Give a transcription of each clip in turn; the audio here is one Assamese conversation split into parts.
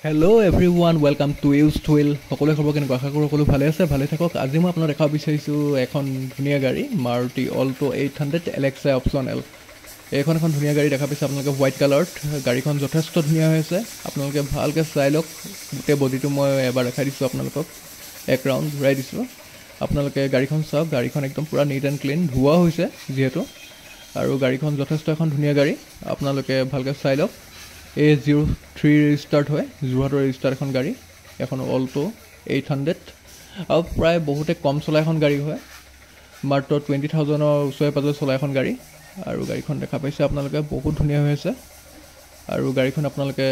hello' everyone welcome to use twill সকলোৱে খবৰ কেনেকুৱা আশা কৰোঁ সকলো ভালে আছে ভালে থাকক আজি মই আপোনাক দেখাব বিচাৰিছোঁ এখন ধুনীয়া গাড়ী মাৰুতি অল্টো 800 LXi অপশ্যনেল এইখন এখন ধুনীয়া গাড়ী দেখা পাইছে আপোনালোকে হোৱাইট কালাৰত গাড়ীখন যথেষ্ট ধুনীয়া হৈ আছে আপোনালোকে ভালকৈ চাই লওক গোটেই বডিটো মই এবাৰ দেখাই দিছোঁ আপোনালোকক এক ৰাউণ্ড ঘূৰাই দিছোঁ আপোনালোকে গাড়ীখন চাওক গাড়ীখন একদম পূৰা নিট এণ্ড ক্লিন ধোৱা হৈছে যিহেতু আৰু গাড়ীখন যথেষ্ট এখন ধুনীয়া গাড়ী আপোনালোকে ভালকৈ চাই লওক A03 ৰেজিষ্টাৰ্ড হয় যোৰহাটৰ ৰেজিষ্টাৰ্ড এখন গাড়ী এখন অল্টো 800 আৰু প্ৰায় বহুতে কম চলা এখন গাড়ী হয় মাত্ৰ 20,000ৰ ওচৰে পাজৰে চলা এখন গাড়ী আৰু গাড়ীখন দেখা পাইছে আপোনালোকে বহুত ধুনীয়া হৈ আছে আৰু গাড়ীখন আপোনালোকে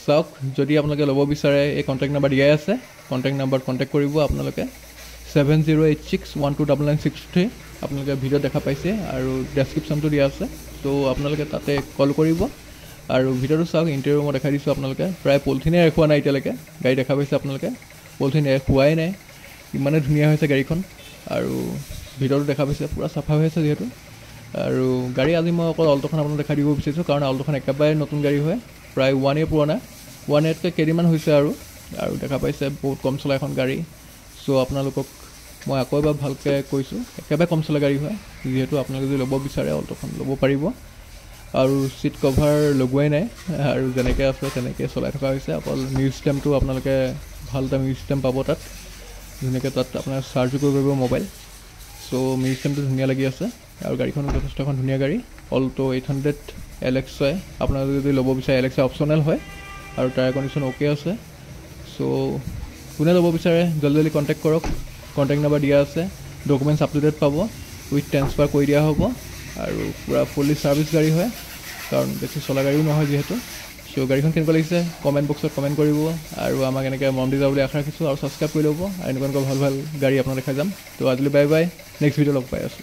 চাওক যদি আপোনালোকে ল'ব বিচাৰে এই কণ্টেক্ট নাম্বাৰ দিয়াই আছে কণ্টেক্ট নাম্বাৰত কণ্টেক্ট কৰিব আপোনালোকে 7086129963 আপোনালোকে ভিডিঅ'ত দেখা পাইছে আৰু ডেছক্ৰিপশ্যনটো দিয়া আছে তো আপোনালোকে তাতে কল কৰিব আৰু ভিডিঅ'টো চাওক ইণ্টেৰিয়ৰ মই দেখাই দিছোঁ আপোনালোকে প্ৰায় পলিথিনে ৰাখোৱা নাই এতিয়ালৈকে গাড়ী দেখা পাইছে আপোনালোকে পলিথিন খোৱাই নাই ইমানে ধুনীয়া হৈছে গাড়ীখন আৰু ভিডিঅ'টো দেখা পাইছে পূৰা চাফা হৈ আছে যিহেতু আৰু গাড়ী আজি মই অকল অল্টোখন আপোনালোকক দেখাই দিব বিচাৰিছোঁ কাৰণ অল্টোখন একেবাৰে নতুন গাড়ী হয় প্ৰায় 1 year পুৰণা 1 yearতকৈ কেইদিনমান হৈছে আৰু দেখা পাইছে বহুত কম চলা এখন গাড়ী চ' আপোনালোকক মই আকৌ এবাৰ ভালকৈ কৈছোঁ একেবাৰে কম চলা গাড়ী হয় যিহেতু আপোনালোকে যদি ল'ব বিচাৰে অল্টোখন ল'ব পাৰিব আৰু চিট কভাৰ লগোৱাই নাই আৰু যেনেকৈ আছে তেনেকৈ চলাই থকা হৈছে অকল মিউজিক ষ্টেমটো আপোনালোকে ভাল এটা মিউজিক ষ্টেম পাব তাত ধুনীয়াকৈ তাত আপোনাৰ চাৰ্জো কৰিব পাৰিব মোবাইল চ' মিউজিক ষ্টেমটো ধুনীয়া লাগি আছে আৰু গাড়ীখনো যথেষ্ট এখন ধুনীয়া গাড়ী অল্টো 800 LXi আপোনালোকে যদি ল'ব বিচাৰে LXi অপশ্যনেল হয় আৰু টায়াৰ কণ্ডিশ্যন অ'কে আছে চ' কোনে ল'ব বিচাৰে জলদি কণ্টেক্ট কৰক কণ্টেক্ট নাম্বাৰ দিয়া আছে ডকুমেণ্টছ আপ টু ডেট পাব উইথ ট্ৰেন্সফাৰ কৰি দিয়া হ'ব আৰু পূৰা ফুল্লি ছাৰ্ভিচ গাড়ী হয় কাৰণ বেছি চলা গাড়ীও নহয় যিহেতু চ' গাড়ীখন কেনেকুৱা লাগিছে কমেণ্ট বক্সত কমেণ্ট কৰিব আৰু আমাক এনেকৈ মৰম দি যাব বুলি আশা ৰাখিছোঁ আৰু ছাবস্ক্ৰাইব কৰি ল'ব আৰু এনেকুৱা ভাল ভাল গাড়ী আপোনাক দেখাই যাম তো আজিলৈ বাই বাই নেক্সট ভিডিঅ' লগ পাই আছোঁ